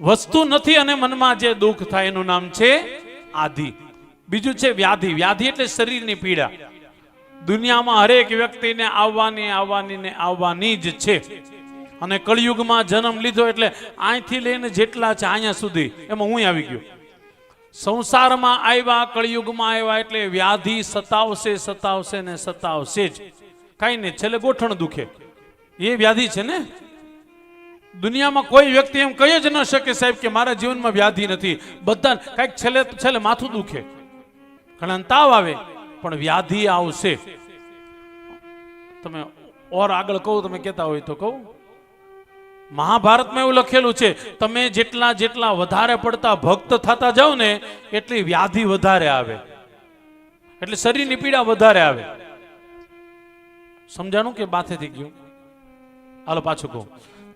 વસ્તુ નથી અને મનમાં જે દુઃખ થાય એનું નામ છે આધિ. બીજું છે વ્યાધિ. વ્યાધિ એટલે શરીરની પીડા. દુનિયામાં હરેક વ્યક્તિને આવવાની જ છે. અને કળિયુગમાં જન્મ લીધો એટલે અહીંથી લઈને જેટલા છે અહીંયા સુધી એમાં હું આવી ગયો. સંસારમાં આવ્યા, કળિયુગમાં આવ્યા એટલે વ્યાધિ સતાવશે ને સતાવશે જ. કાંઈ નહીં, છેલ્લે ગોઠણ દુખે, એ વ્યાધિ છે ને. દુનિયામાં કોઈ વ્યક્તિ એમ કહી જ ન શકે સાહેબ કે મારા જીવનમાં વ્યાધિ નથી. બધા કાંઈક છેલ્લે માથું દુખે, ઘણા તાવ આવે, પણ વ્યાધિ આવશે. તમે ઓર આગળ કહું, તમે કહેતા હોય તો કહું. મહાભારતમાં એવું લખેલું છે, તમે જેટલા વધારે પડતા ભક્ત થતા જાઓ ને એટલી વ્યાધિ વધારે આવે, એટલે શરીરની પીડા વધારે આવે. સમજાણું કે બાથે થઈ ગયું? હાલો પાછું કહું.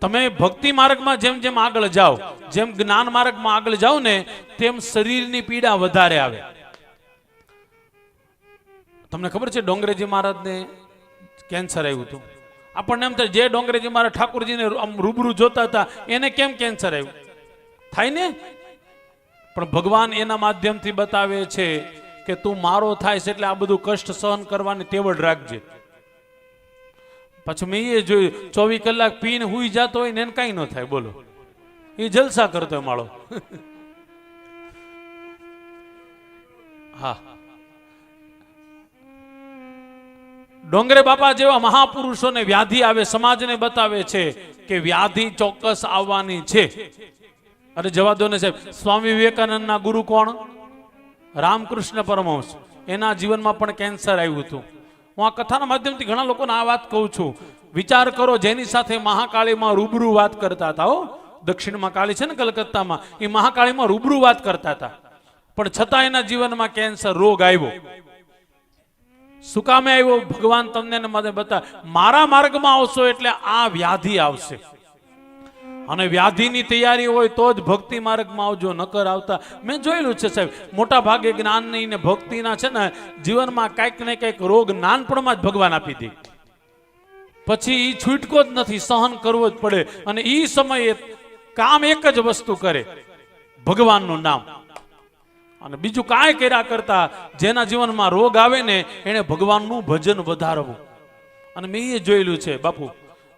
તમે ભક્તિ માર્ગમાં જેમ જેમ આગળ જાઓ, જેમ જ્ઞાન માર્ગમાં આગળ જાઓ ને તેમ શરીરની પીડા વધારે આવે. તમને ખબર છે ડોંગરેજી મહારાજને કેન્સર આવ્યું હતું. આપણને એમ થાય જે ડોંગરેજી મહારાજ ઠાકોરજીને રૂબરૂ જોતા હતા એને કેમ કેન્સર આવ્યું થાય ને. પણ ભગવાન એના માધ્યમથી બતાવે છે કે તું મારો થાય છે એટલે આ બધું કષ્ટ સહન કરવાની તેવડ રાખજે. પછી મેં એ જોયું 24 કલાક પીને હુઈ જતો હોય ને એને કઈ ન થાય. બોલો, એ જલસા કરતો હોય માળો. હા, ડોંગરે બાપા જેવા મહાપુરુષોને વ્યાધિ આવે, સમાજને બતાવે છે કે વ્યાધિ ચોક્કસ આવવાની છે. અરે જવા દો ને સાહેબ, સ્વામી વિવેકાનંદના ગુરુ કોણ? રામકૃષ્ણ પરમહંસ. એના જીવનમાં પણ કેન્સર આવ્યું હતું. હું આ કથાના માધ્યમથી ઘણા લોકોને આ વાત કહું છું. વિચાર કરો, જેની સાથે મહાકાળીમાં રૂબરૂ વાત કરતા હતા. દક્ષિણમાં કાળી છે ને કલકત્તામાં, એ મહાકાળીમાં રૂબરૂ વાત કરતા હતા, પણ છતાં એના જીવનમાં કેન્સર રોગ આવ્યો. શું કામે આવ્યો? ભગવાન તમને બતા, મારા માર્ગમાં આવશો એટલે આ વ્યાધિ આવશે. અને વ્યાધિની તૈયારી હોય તો જ ભક્તિ માર્ગમાં આવજો, નકર આવતા. મેં જોયેલું છે સાહેબ, મોટા ભાગે જ્ઞાનની ને ભક્તિના છે ને જીવનમાં કંઈક ને કંઈક રોગ નાનપણમાં જ ભગવાન આપી દે, પછી એ છૂટકો જ નથી, સહન કરવો જ પડે. અને એ સમયે કામ એક જ વસ્તુ કરે, ભગવાનનું નામ. અને બીજું કાંઈ કર્યા કરતા જેના જીવનમાં રોગ આવે ને એને ભગવાનનું ભજન વધારવું. અને મેં એ જોયેલું છે બાપુ,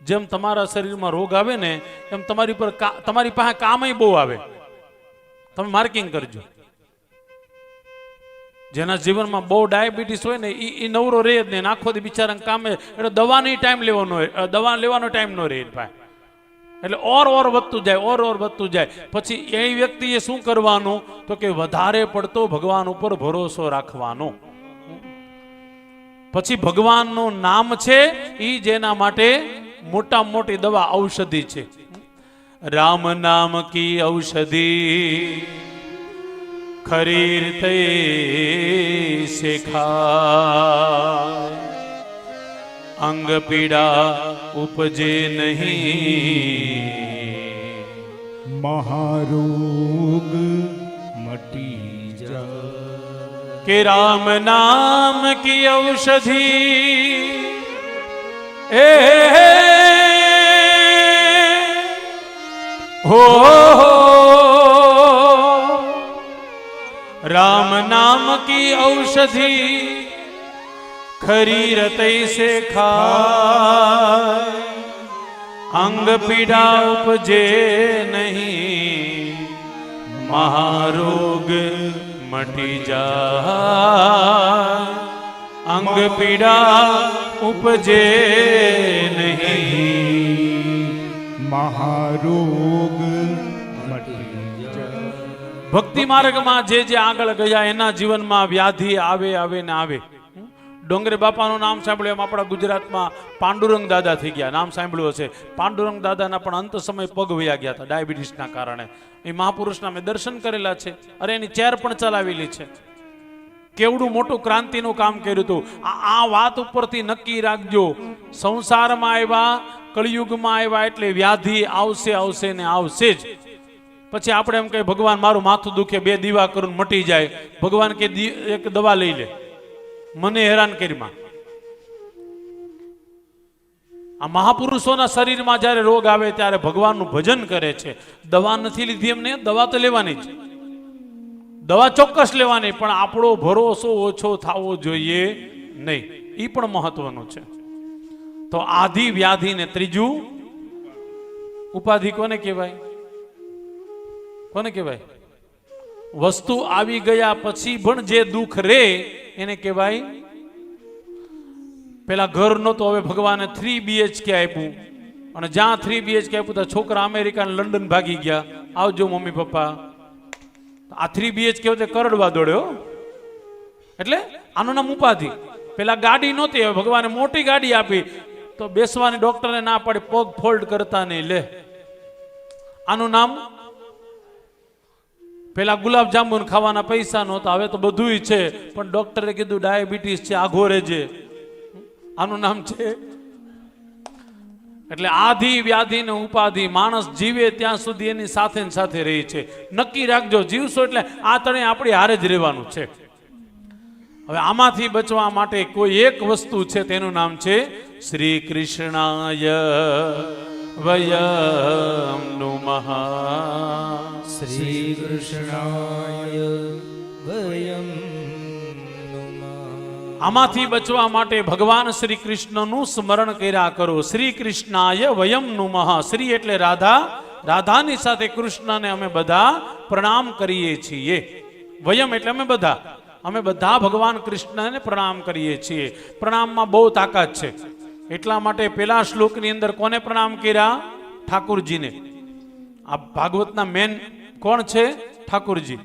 જેમ તમારા શરીરમાં રોગ આવે ને એમ તમારી પાસે કામય બહુ આવે. તમે માર્કિંગ કરજો. જેના જીવનમાં બહુ ડાયાબિટીસ હોય ને એ નવરો રહે જ નહીં, આખો દી બિચારા કામે, એટલે દવાની ટાઈમ લેવાનો હોય, દવા લેવાનો ટાઈમ ન રહે ભાઈ. એટલે ઓર વધતું જાય. પછી એ વ્યક્તિએ શું કરવાનું તો કે વધારે પડતો ભગવાન ઉપર ભરોસો રાખવાનો. પછી ભગવાનનું નામ છે ઈ જેના માટે મોટામાં મોટી દવા, ઔષધિ છે. રામ નામ કી ઔષધિ ખરીરતે સે ખાય, અંગ પીડા ઉપજે નહીં, મહારોગ મટી જાય. કે રામ નામ કી ઔષધિ એ હો, राम नाम की औषधि खरी रतई से खाए, अंग पीड़ा उपजे नहीं, महारोग मटी जाए, अंग पीड़ा उपजे नहीं, महारोग ભક્તિ માર્ગમાં જે આગળ ગયા એના જીવનમાં વ્યાધિ આવે ને આવે. ડોંગરે બાપાનું નામ સાંભળ્યું, એમ આપણા ગુજરાતમાં પાંડુરંગ દાદા થઈ ગયા. નામ સાંભળ્યું હશે. પાંડુરંગ દાદાના પણ અંત સમય પગ વયા ગયા હતા ડાયાબિટીસના કારણે. એ મહાપુરુષના મેં દર્શન કરેલા છે. અરે એની ચેર પણ ચલાવેલી છે. કેવડું મોટું ક્રાંતિનું કામ કર્યું હતું. આ વાત ઉપરથી નક્કી રાખજો, સંસારમાં આવ્યા, કળિયુગમાં આવ્યા એટલે વ્યાધિ આવશે ને આવશે જ. પછી આપણે એમ કહીએ ભગવાન મારું માથું દુખે 2 દીવા કરું મટી જાય. ભગવાન કે એક દવા લઈ લે, મને હેરાન કરીમાં. આ મહાપુરુષોના શરીરમાં જ્યારે રોગ આવે ત્યારે ભગવાનનું ભજન કરે છે. દવા નથી લીધી એમને, દવા તો લેવાની જ, દવા ચોક્કસ લેવાની, પણ આપણો ભરોસો ઓછો થવો જોઈએ નહીં. એ પણ મહત્વનું છે. તો આધિ વ્યાધિ ને ત્રીજું ઉપાધિ કોને કહેવાય? કોને કહેવાય? વસ્તુ આવી ગયા પછી પણ જે દુઃખ રે એને કહેવાય. પેલા ઘર નહોતો, હવે ભગવાને 3 BHK આપ્યું, અને જ્યાં 3 BHK આપ્યું તો છોકરા અમેરિકા ને લંડન ભાગી ગયા. આવજો મમ્મી પપ્પા. આ 3 BHK વખતે કરડવા દોડ્યો. એટલે આનું નામ ઉપાધિ. પેલા ગાડી નહોતી, હવે ભગવાને મોટી ગાડી આપી તો બેસવાની ડોક્ટરને ના પડે, પગ ફોલ્ડ કરતા નહીં. લે, આનું નામ. પેલા ગુલાબ જાંબુ ખાવાના પૈસા નહોતા, હવે તો બધુંય છે, પણ ડોક્ટરે કીધું ડાયાબિટીસ છે, આઘો રહેજે. આનું નામ છે. એટલે આધિ વ્યાધિ ને ઉપાધિ માણસ જીવે ત્યાં સુધી એની સાથે ને સાથે રહી છે. નક્કી રાખજો, જીવશો એટલે આ ત્રણે આપણી હારે જ રહેવાનું છે. હવે આમાંથી બચવા માટે કોઈ એક વસ્તુ છે, તેનું નામ છે શ્રી કૃષ્ણાય વયમ નુમઃ. શ્રી કૃષ્ણાય વયમ નુમઃ. આમાંથી બચવા માટે ભગવાન શ્રી કૃષ્ણનું સ્મરણ કર્યા કરો. શ્રી કૃષ્ણાય વયમ નુમઃ. શ્રી એટલે રાધા, રાધાની સાથે કૃષ્ણને અમે બધા પ્રણામ કરીએ છીએ. વયમ એટલે અમે બધા ભગવાન કૃષ્ણને પ્રણામ કરીએ છીએ. પ્રણામમાં બહુ તાકાત છે. એટલા માટે પેલા શ્લોકની અંદર કોને પ્રણામ કર્યા? ઠાકુરજીને. આ ભાગવતના મેન કોણ છે? ઠાકુરજી.